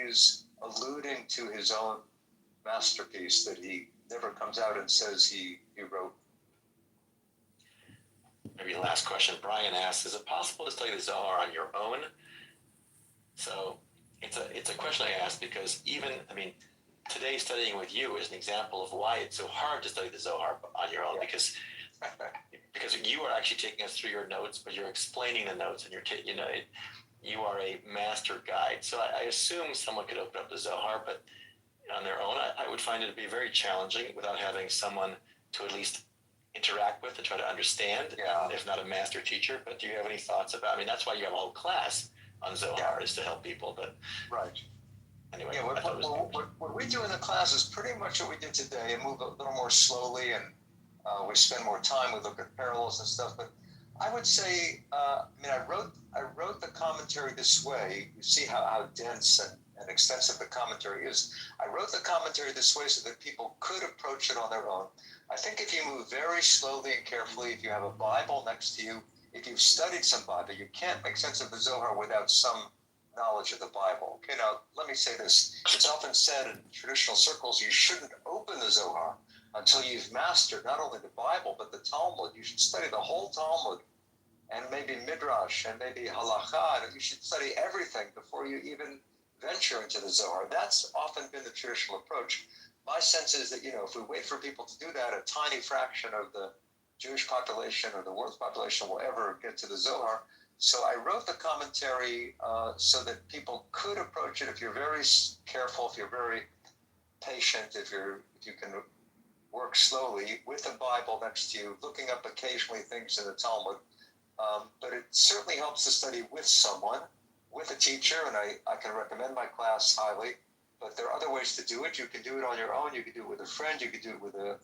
is alluding to his own masterpiece that he never comes out and says he wrote. Maybe last question. Brian asks, is it possible to study the Zohar on your own? So it's a question I ask because today studying with you is an example of why it's so hard to study the Zohar on your own, because you are actually taking us through your notes, but you're explaining the notes, and you are a master guide. So I assume someone could open up the Zohar, but on their own, I would find it to be very challenging without having someone to at least interact with and try to understand, if not a master teacher. But do you have any thoughts about, that's why you have a whole class on Zohar, is to help people, but... Right. Anyway, what we do in the class is pretty much what we did today, and move a little more slowly, and we spend more time, we look at parallels and stuff. But I would say, I wrote the commentary this way. You see how dense and extensive the commentary is. I wrote the commentary this way so that people could approach it on their own. I think if you move very slowly and carefully, if you have a Bible next to you, if you've studied some Bible, you can't make sense of the Zohar without some knowledge of the Bible. Okay, now let me say this. It's often said in traditional circles, you shouldn't open the Zohar until you've mastered not only the Bible, but the Talmud. You should study the whole Talmud, and maybe Midrash, and maybe Halacha, and you should study everything before you even venture into the Zohar. That's often been the traditional approach. My sense is that, if we wait for people to do that, a tiny fraction of the Jewish population or the world's population will ever get to the Zohar. So I wrote the commentary so that people could approach it if you're very careful, if you're very patient, if you can work slowly with the Bible next to you, looking up occasionally things in the Talmud. But it certainly helps to study with someone, with a teacher, and I can recommend my class highly. But there are other ways to do it. You can do it on your own. You can do it with a friend. You can do it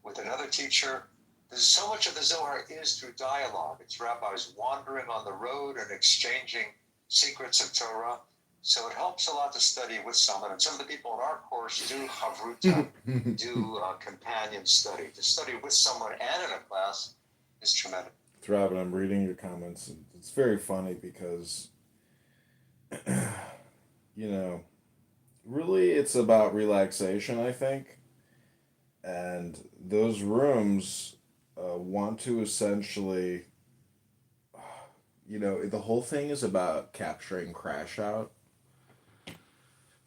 with another teacher. There's so much of the Zohar is through dialogue. It's rabbis wandering on the road and exchanging secrets of Torah. So it helps a lot to study with someone. And some of the people in our course do Havruta, do companion study. To study with someone and in a class is tremendous. Robin, I'm reading your comments. And it's very funny because, really it's about relaxation, I think. And those rooms want to essentially, the whole thing is about capturing crash out.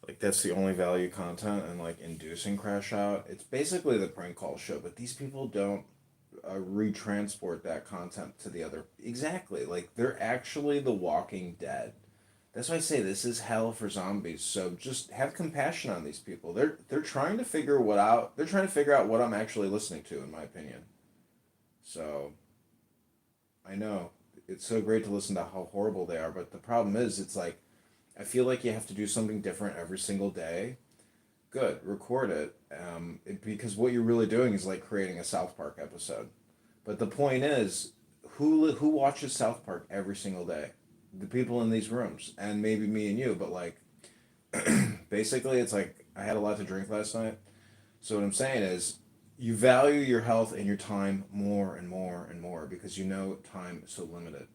Like, that's the only value content, and like inducing crash out. It's basically the prank call show, but these people don't retransport that content to the other. Exactly. Like, they're actually the Walking Dead. That's why I say this is hell for zombies. So just have compassion on these people. They're trying to figure They're trying to figure out what I'm actually listening to, in my opinion. So I know it's so great to listen to how horrible they are, but the problem is, it's like, I feel like you have to do something different every single day. Good, record it. Because what you're really doing is like creating a South Park episode. But the point is, who watches South Park every single day? The people in these rooms, and maybe me and you. But like, basically, it's like, I had a lot to drink last night. So what I'm saying is, you value your health and your time more and more and more, because time is so limited.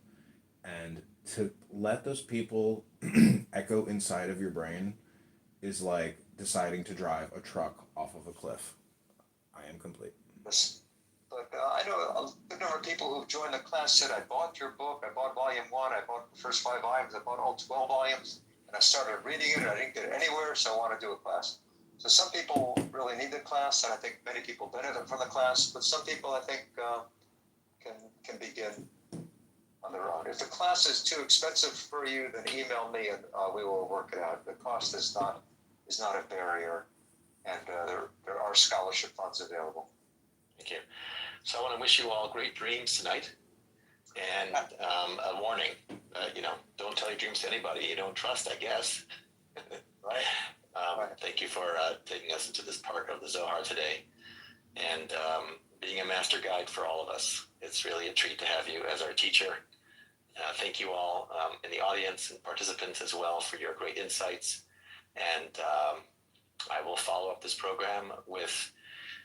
And to let those people echo inside of your brain is like deciding to drive a truck off of a cliff. I am complete. But I know a good number of people who've joined the class said, I bought your book, I bought volume 1, I bought the first 5 volumes, I bought all 12 volumes, and I started reading it, and I didn't get it anywhere, so I want to do a class. So some people really need the class, and I think many people benefit from the class, but some people, I think, can begin on their own. If the class is too expensive for you, then email me, and we will work it out. The cost is not a barrier, and there are scholarship funds available. Thank you. So I want to wish you all great dreams tonight, and a warning, don't tell your dreams to anybody you don't trust, I guess. Right. Thank you for taking us into this part of the Zohar today, and being a master guide for all of us. It's really a treat to have you as our teacher. Thank you all in the audience and participants as well for your great insights. And I will follow up this program with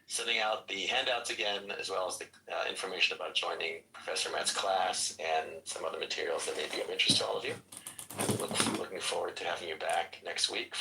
sending out the handouts again, as well as the information about joining Professor Matt's class and some other materials that may be of interest to all of you. Looking forward to having you back next week